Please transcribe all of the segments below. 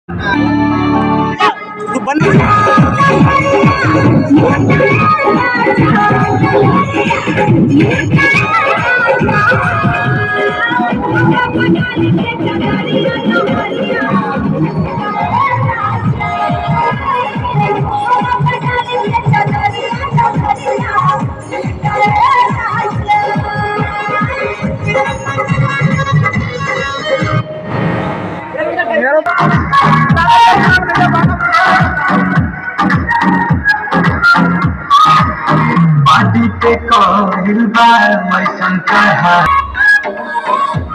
तू बंद बाडी पे कोहिल बार मैं शंकर है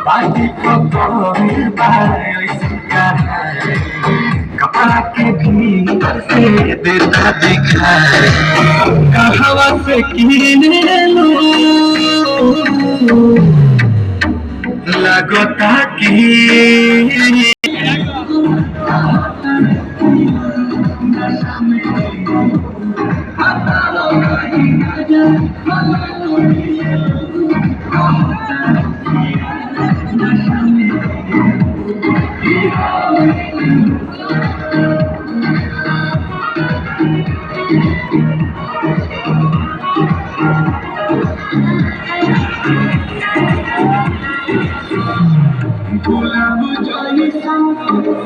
बाडी पे कोहिल बार मैं शंकर है कपड़ा के भीतर से देता दिखाए कहवा से कीने लूं लगता की गुलाब जाई